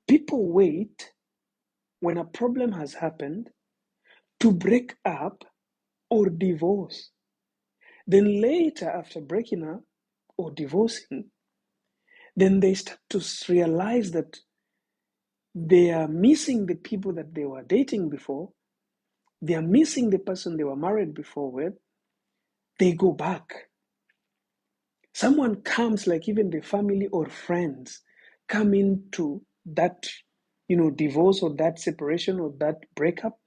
People wait when a problem has happened to break up or divorce. Then later, after breaking up or divorcing, then they start to realize that they are missing the people that they were dating before. They are missing the person they were married before with. They go back. Someone comes, like even the family or friends, come into that, divorce or that separation or that breakup,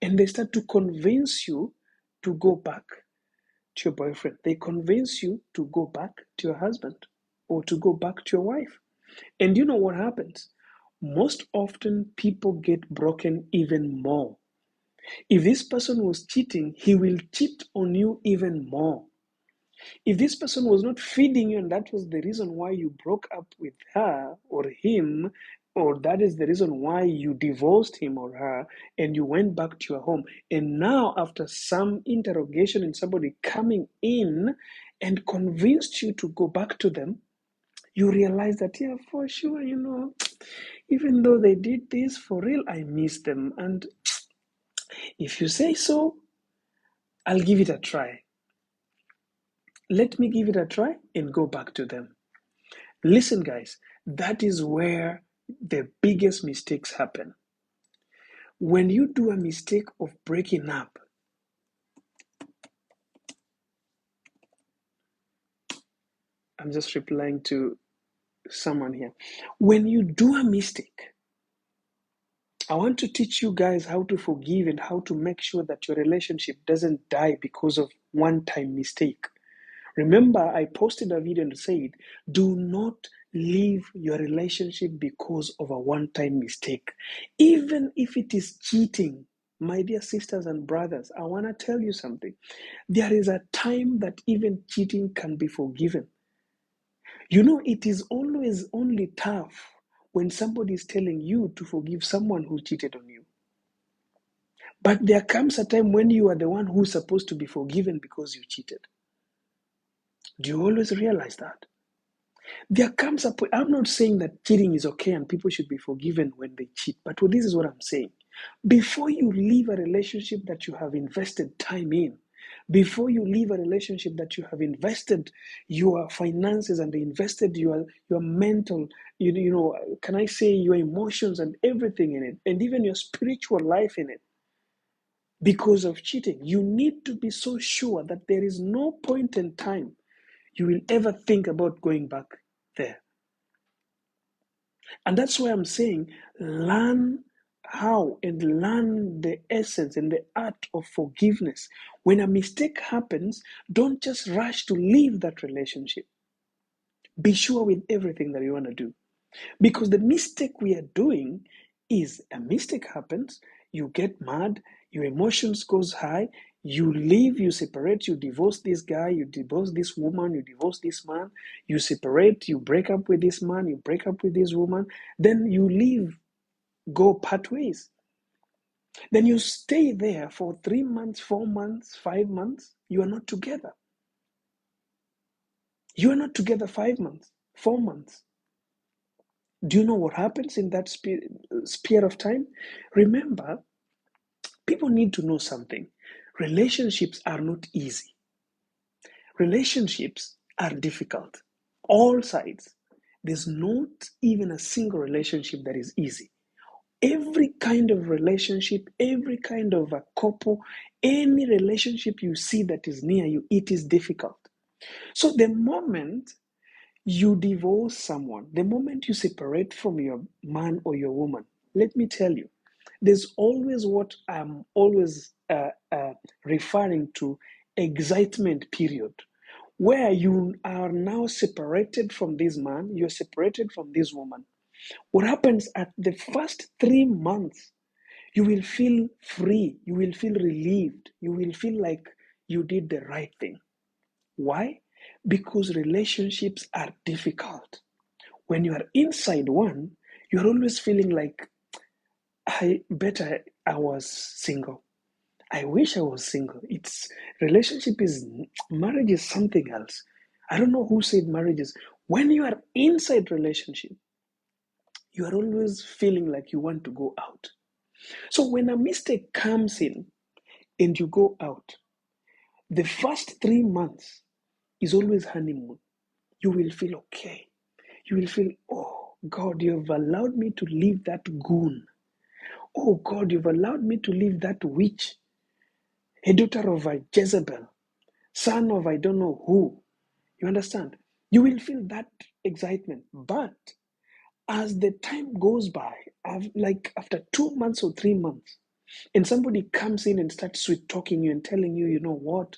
and they start to convince you to go back to your boyfriend. They convince you to go back to your husband or to go back to your wife. And you know what happens? Most often, people get broken even more. If this person was cheating, he will cheat on you even more. If this person was not feeding you and that was the reason why you broke up with her or him, or that is the reason why you divorced him or her and you went back to your home, and now after some interrogation and somebody coming in and convinced you to go back to them, you realize that, yeah, for sure, even though they did this for real, I miss them. And if you say so, I'll give it a try. Let me give it a try and go back to them. Listen, guys, that is where the biggest mistakes happen. When you do a mistake of breaking up, I'm just replying to someone here. When you do a mistake, I want to teach you guys how to forgive and how to make sure that your relationship doesn't die because of one-time mistake. Remember, I posted a video and said, do not leave your relationship because of a one-time mistake. Even if it is cheating, my dear sisters and brothers, I want to tell you something. There is a time that even cheating can be forgiven. It is always only tough when somebody is telling you to forgive someone who cheated on you. But there comes a time when you are the one who's supposed to be forgiven because you cheated. Do you always realize that? There comes a point, I'm not saying that cheating is okay and people should be forgiven when they cheat, but this is what I'm saying. Before you leave a relationship that you have invested time in, before you leave a relationship that you have invested your finances and invested your mental, can I say your emotions and everything in it, and even your spiritual life in it, because of cheating, you need to be so sure that there is no point in time you will ever think about going back there. And that's why I'm saying learn how and learn the essence and the art of forgiveness. When a mistake happens, don't just rush to leave that relationship. Be sure with everything that you want to do. Because the mistake we are doing is a mistake happens, you get mad, your emotions goes high, you leave, you separate, you divorce this guy, you divorce this woman, you divorce this man, you separate, you break up with this man, you break up with this woman, then you leave, go part ways. Then you stay there for 3 months, 4 months, 5 months, you are not together. You are not together 5 months, 4 months. Do you know what happens in that sphere of time? Remember, people need to know something. Relationships are not easy. Relationships are difficult. All sides. There's not even a single relationship that is easy. Every kind of relationship, every kind of a couple, any relationship you see that is near you, it is difficult. So the moment you divorce someone, the moment you separate from your man or your woman, let me tell you, there's always what I'm always referring to, excitement period, where you are now separated from this man, you're separated from this woman. What happens at the first 3 months, you will feel free, you will feel relieved, you will feel like you did the right thing. Why? Because relationships are difficult. When you are inside one, you're always feeling like, I better I was single. I wish I was single. Marriage is something else. I don't know who said marriage is. When you are inside relationship, You are always feeling like you want to go out. So when a mistake comes in and you go out, the first 3 months is always honeymoon. You will feel okay. You will feel, oh God, you have allowed me to leave that goon. Oh God, you've allowed me to leave that witch, a daughter of a Jezebel, son of I don't know who. You understand? You will feel that excitement. But as the time goes by, like after 2 months or 3 months, and somebody comes in and starts sweet talking you and telling you, you know what?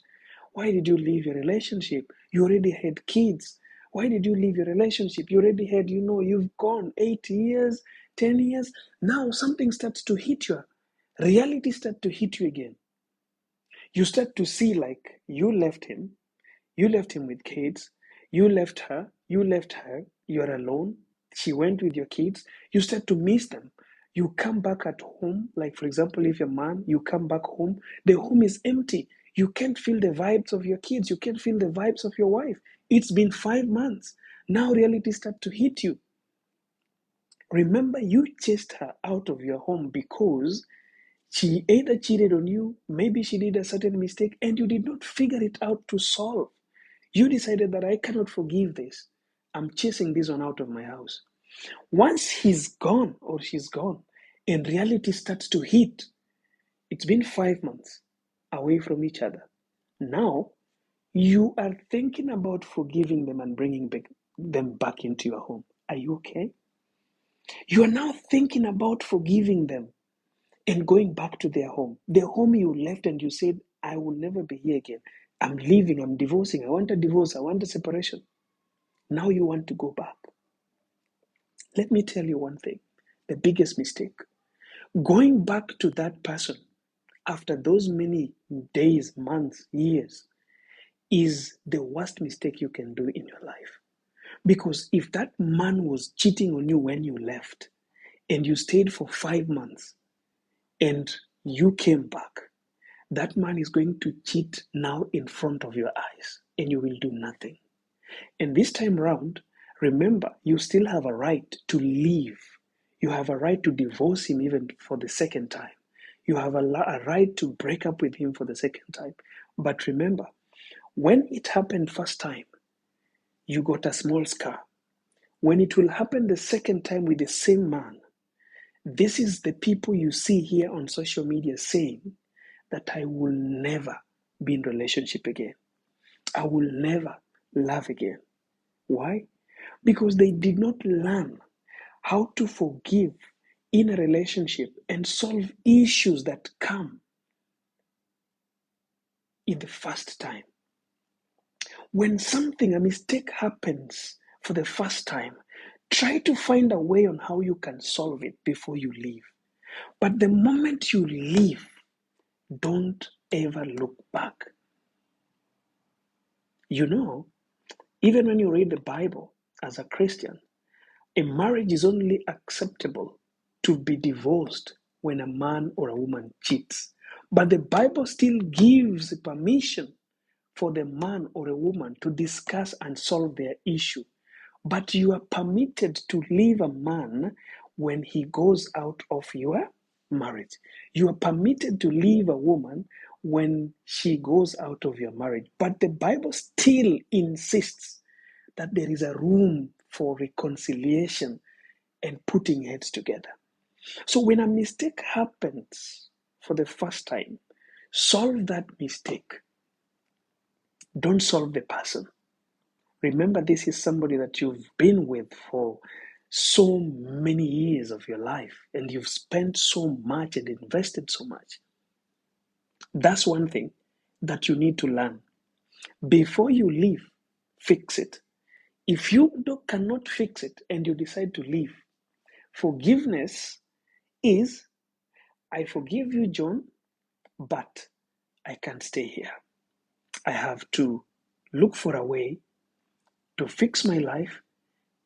Why did you leave your relationship? You already had kids. Why did you leave your relationship? You already had, you've gone 8 years, 10 years. Now something starts to hit you. Reality starts to hit you again. You start to see like you left him with kids, you left her, you're alone. She went with your kids. You start to miss them. You come back at home, like for example, if you're a man, you come back home, the home is empty. You can't feel the vibes of your kids, you can't feel the vibes of your wife. It's been 5 months. Now reality start to hit you. Remember, you chased her out of your home because she either cheated on you, maybe she did a certain mistake, and you did not figure it out to solve. You decided that I cannot forgive this. I'm chasing this one out of my house. Once he's gone or she's gone, and reality starts to hit, it's been 5 months away from each other. Now, you are thinking about forgiving them and bringing them back into your home. Are you okay? You are now thinking about forgiving them and going back to their home. The home you left and you said, I will never be here again. I'm leaving, I'm divorcing, I want a divorce, I want a separation. Now you want to go back. Let me tell you one thing, the biggest mistake. Going back to that person after those many days, months, years is the worst mistake you can do in your life. Because if that man was cheating on you when you left and you stayed for 5 months and you came back, that man is going to cheat now in front of your eyes and you will do nothing. And this time round, remember, you still have a right to leave. You have a right to divorce him even for the second time. You have a right to break up with him for the second time. But remember, when it happened first time, you got a small scar. When it will happen the second time with the same man, this is the people you see here on social media saying that I will never be in relationship again. I will never love again. Why? Because they did not learn how to forgive in a relationship and solve issues that come in the first time. When a mistake happens for the first time, try to find a way on how you can solve it before you leave. But the moment you leave, don't ever look back. You know, even when you read the Bible as a Christian, a marriage is only acceptable to be divorced when a man or a woman cheats. But the Bible still gives permission for the man or a woman to discuss and solve their issue. But you are permitted to leave a man when he goes out of your marriage. You are permitted to leave a woman when she goes out of your marriage. But the Bible still insists that there is a room for reconciliation and putting heads together. So when a mistake happens for the first time, solve that mistake. Don't solve the person. Remember, this is somebody that you've been with for so many years of your life, and you've spent so much and invested so much. That's one thing that you need to learn. Before you leave, fix it. If you cannot fix it and you decide to leave, forgiveness is, I forgive you, John, but I can't stay here. I have to look for a way to fix my life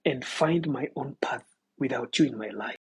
and find my own path without you in my life.